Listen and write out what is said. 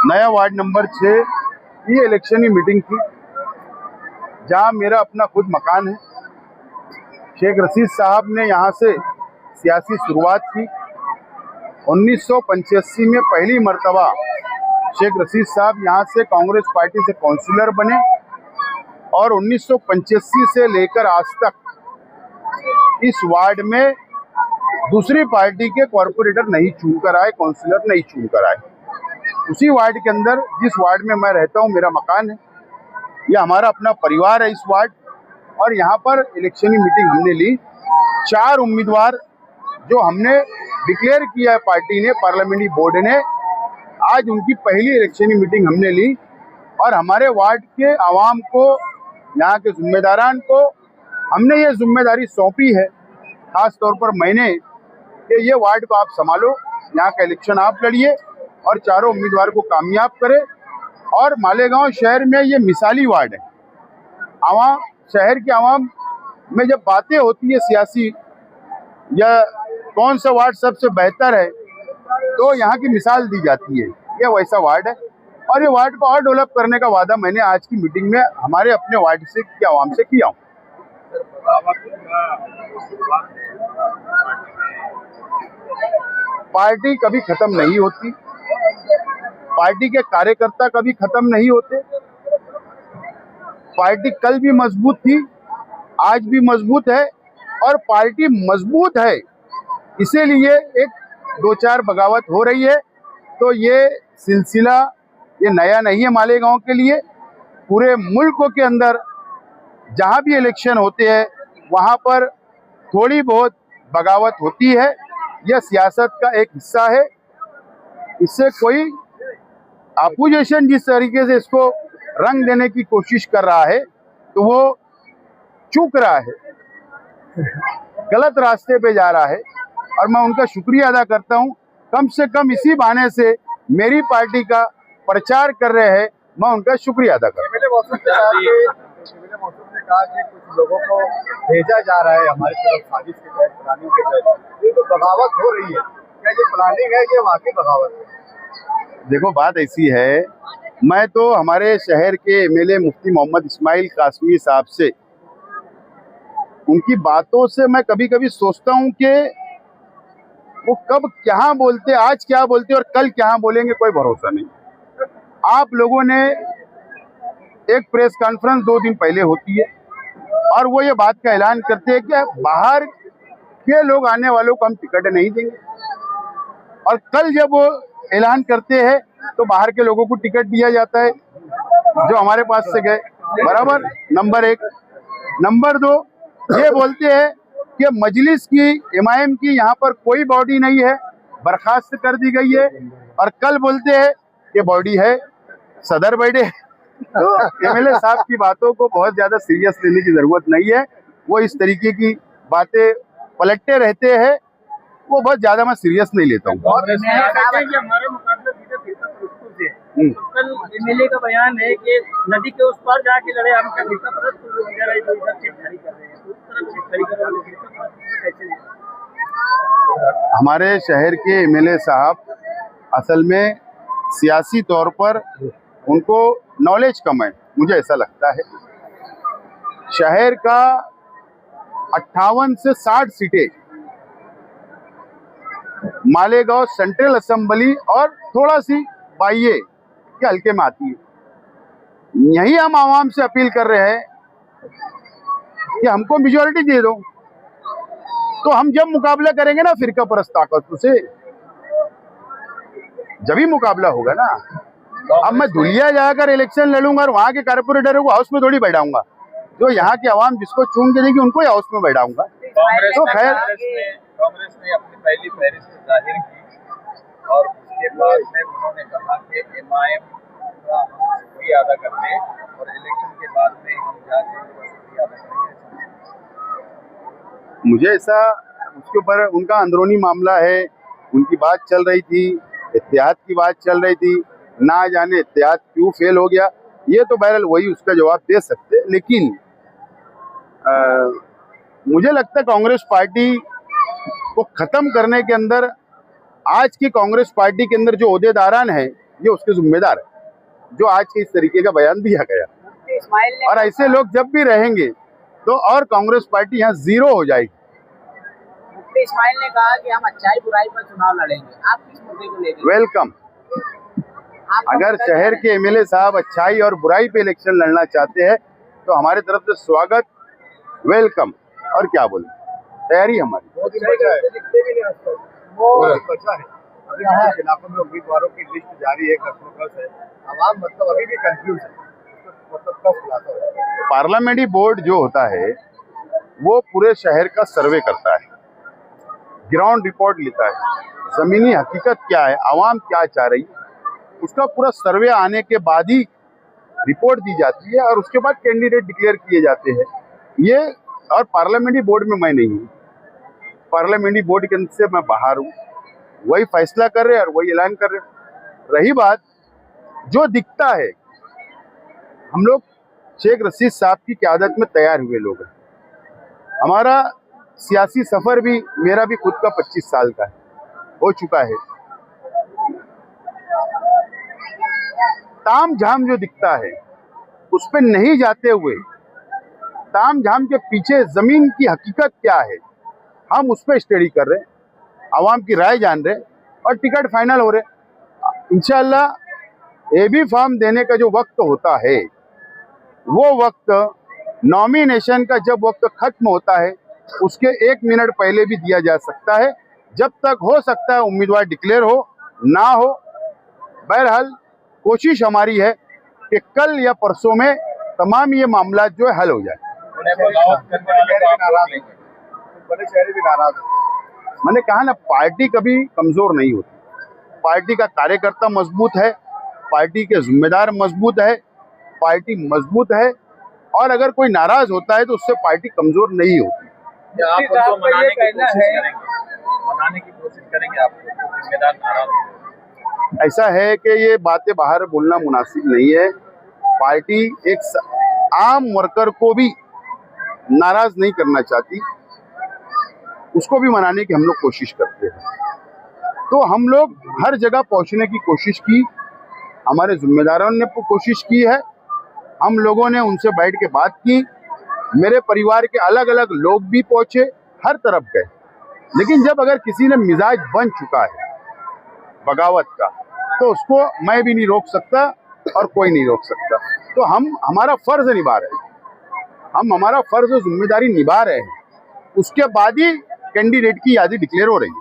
नया ward number 6 की इलेक्शनी meeting थी, जहां मेरा अपना खुद मकान है। शेख रशीद साहब ने यहां से सियासी शुरुआत की। 1985 में पहली मर्तबा शेख रशीद साहब यहां से कांग्रेस पार्टी से काउंसिलर बने और 1985 से लेकर आज तक इस वार्ड में दूसरी पार्टी के कॉरपोरेटर नहीं चुनकर आए, काउंसिलर नहीं चुनकर आए। उसी वार्ड के अंदर, जिस वार्ड में मैं रहता हूं, मेरा मकान है, यह हमारा अपना परिवार है इस वार्ड। और यहाँ पर इलेक्शनी मीटिंग हमने ली। 4 उम्मीदवार जो हमने डिक्लेयर किया है पार्टी ने, पार्लियामेंट्री बोर्ड ने, आज उनकी पहली इलेक्शनी मीटिंग हमने ली। और हमारे वार्ड के आवाम को, यहाँ के जिम्मेदारान को हमने ये जिम्मेदारी सौंपी है, खास तौर पर मैंने, कि ये वार्ड को आप संभालो, यहाँ का इलेक्शन आप लड़िए और चारों उम्मीदवार को कामयाब करें। और मालेगांव शहर में ये मिसाली वार्ड है। आवाम, शहर के आवाम में जब बातें होती है सियासी, या कौन सा वार्ड सबसे बेहतर है, तो यहाँ की मिसाल दी जाती है। ये वैसा वार्ड है और ये वार्ड को और डेवलप करने का वादा मैंने आज की मीटिंग में हमारे अपने वार्ड से की आवाम से किया हूँ। पार्टी कभी खत्म नहीं होती, पार्टी के कार्यकर्ता कभी खत्म नहीं होते। पार्टी कल भी मजबूत थी, आज भी मजबूत है और पार्टी मजबूत है इसीलिए एक 2-4 बगावत हो रही है। तो ये सिलसिला ये नया नहीं है मालेगांव के लिए। पूरे मुल्क के अंदर जहां भी इलेक्शन होते हैं वहां पर थोड़ी बहुत बगावत होती है। यह सियासत का एक हिस्सा है। इससे कोई अपोजिशन जिस तरीके से इसको रंग देने की कोशिश कर रहा है, तो वो चूक रहा है, गलत रास्ते पे जा रहा है। और मैं उनका शुक्रिया अदा करता हूं, कम से कम इसी बहाने से मेरी पार्टी का प्रचार कर रहे हैं, मैं उनका शुक्रिया अदा करता हूं। ने कहा कि कुछ लोगों को भेजा जा रहा है हमारी तरफ साजिश के तहत, प्लानिंग के तहत। ये तो बगावत हो रही है, क्या ये प्लानिंग है, ये वाकई बगावत है? देखो, बात ऐसी है, मैं तो हमारे शहर के एमएलए मुफ्ती मोहम्मद इस्माइल कासमी साहब से, उनकी बातों से मैं कभी कभी सोचता हूं कि वो कब क्या बोलते, आज क्या बोलते और कल क्या बोलेंगे, कोई भरोसा नहीं। आप लोगों ने एक प्रेस कॉन्फ्रेंस 2 दिन पहले होती है और वो ये बात का ऐलान करते हैं कि बाहर के लोग आने वालों को हम टिकट नहीं देंगे। और कल जब वो ऐलान करते हैं तो बाहर के लोगों को टिकट दिया जाता है जो हमारे पास से गए, बराबर। नंबर 1। नंबर 2, ये बोलते हैं कि मजलिस की, एमआईएम की यहाँ पर कोई बॉडी नहीं है, बर्खास्त कर दी गई है। और कल बोलते हैं कि बॉडी है, सदर बैठे। तो एमएलए साहब की बातों को बहुत ज्यादा सीरियस लेने की जरूरत नहीं है। वो इस तरीके की बातें पलटते रहते हैं, वो बहुत ज्यादा मैं सीरियस नहीं लेता हूँ। तो कल एमएलए का बयान है कि नदी के उस पार जाके लड़े, हम क्या फिरका परस्त लोग इधर आए जो इधर छेड़छाड़ी कर रहे हैं, तो उस तरफ छेड़छाड़ी कर रहे हैं, फिरका परस्त कैसे? हमारे शहर के एमएलए साहब असल में सियासी तौर पर उनको नॉलेज कम है, मुझे ऐसा लगता है। शहर का 58 से 60 सीटें मालेगांव सेंट्रल असेंबली और थोड़ा सी बाइये के हल्के में आती है। यही हम आवाम से अपील कर रहे हैं कि हमको मेजॉरिटी दे दो, तो हम जब मुकाबला करेंगे ना फिरका परस्त ताकतों से, जब ही मुकाबला होगा ना। अब मैं धुलिया जाकर इलेक्शन लड़ूंगा और वहां के कारपोरेटरों को हाउस में थोड़ी बैठाऊंगा, जो यहाँ के आवाम जिसको चुन के देगी उनको ही हाउस में बैठाऊंगा। तो खैर, कांग्रेस ने अपनी पहली फहरिस्त जाहिर की और उसके बाद में उन्होंने कहा कि एमआईएम का शुक्रिया अदा करने और इलेक्शन के बाद में हम जाके शुक्रिया अदा करेंगे। मुझे ऐसा, उसके ऊपर उनका अंदरूनी मामला है, उनकी बात चल रही थी, इत्तेहाद की बात चल रही थी, ना जाने इत्तेहाद क्यों फेल हो गया, ये तो बहरहाल वही उसका जवाब दे सकते। लेकिन मुझे लगता है कांग्रेस पार्टी को खत्म करने के अंदर, आज की कांग्रेस पार्टी के अंदर जो ओहदेदारान है ये उसके जिम्मेदार है जो आज के इस तरीके का बयान दिया गया। और ऐसे लोग जब भी रहेंगे तो और कांग्रेस पार्टी यहाँ जीरो हो जाएगी। मुफ्ती इस्माइल ने कहा कि हम अच्छाई बुराई पर चुनाव लड़ेंगे, आप किस मुद्दे को लेकर? वेलकम। अगर शहर के एमएलए साहब अच्छाई और बुराई पे इलेक्शन लड़ना चाहते हैं तो हमारे तरफ से स्वागत, वेलकम। और क्या बोले, तैयारी हमारी। इलाकों में उम्मीदवारों की लिस्ट जारी है, कसमकस है, आवाम मतलब अभी भी कंफ्यूज है, मतलब कब खुलासा होगा? पार्लियामेंट्री बोर्ड जो होता है वो पूरे शहर का सर्वे करता है, ग्राउंड रिपोर्ट लेता है, जमीनी हकीकत क्या है, आवाम क्या चाह रही है, उसका पूरा सर्वे आने के बाद ही रिपोर्ट दी जाती है और उसके बाद कैंडिडेट डिक्लेयर किए जाते हैं। ये और पार्लियामेंट्री बोर्ड में मैं नहीं हूँ, पार्लियामेंट्री बोर्ड के अंदर से मैं बाहर हूँ, वही फैसला कर रहे हैं और वही ऐलान कर रहे हैं। रही बात जो दिखता है, हम लोग शेख रशीद साहब की क़यादत में तैयार हुए लोग हैं। हमारा सियासी सफर भी, मेरा भी खुद का 25 साल का हो चुका है। ताम झाम जो दिखता है उस पर नहीं जाते हुए ताम झाम के पीछे जमीन की हकीकत क्या है हम उस पर स्टडी कर रहे हैं, आवाम की राय जान रहे हैं और टिकट फाइनल हो रहे। इंशाल्लाह एबी फॉर्म देने का जो वक्त होता है वो वक्त नॉमिनेशन का जब वक्त खत्म होता है उसके 1 मिनट पहले भी दिया जा सकता है। जब तक हो सकता है उम्मीदवार डिक्लेयर हो ना हो। बहरहाल कोशिश हमारी है कि कल या परसों में तमाम ये मामला जो है हल हो जाए। बड़े शहरी भी नाराज हैं। मैंने कहा ना, पार्टी कभी कमजोर नहीं होती, पार्टी का कार्यकर्ता मजबूत है, पार्टी के जिम्मेदार मजबूत है, पार्टी मजबूत है और अगर कोई नाराज होता है तो उससे पार्टी कमजोर नहीं होती। आप उनको मनाने की कोशिश करेंगे, आप जिम्मेदार नाराज? ऐसा है कि ये बातें बाहर बोलना मुनासिब नहीं है। पार्टी एक आम वर्कर को भी नाराज नहीं करना चाहती, उसको भी मनाने की हम लोग कोशिश करते हैं। तो हम लोग हर जगह पहुंचने की कोशिश की, हमारे जिम्मेदारों ने कोशिश की है, हम लोगों ने उनसे बैठ के बात की, मेरे परिवार के अलग अलग लोग भी पहुंचे, हर तरफ गए। लेकिन जब अगर किसी ने मिजाज बन चुका है बगावत का तो उसको मैं भी नहीं रोक सकता और कोई नहीं रोक सकता। तो हम हमारा फर्ज निभा रहे हैं, हम हमारा फर्ज और जिम्मेदारी निभा रहे हैं। उसके बाद ही कैंडिडेट की यादी डिक्लेयर हो रही है।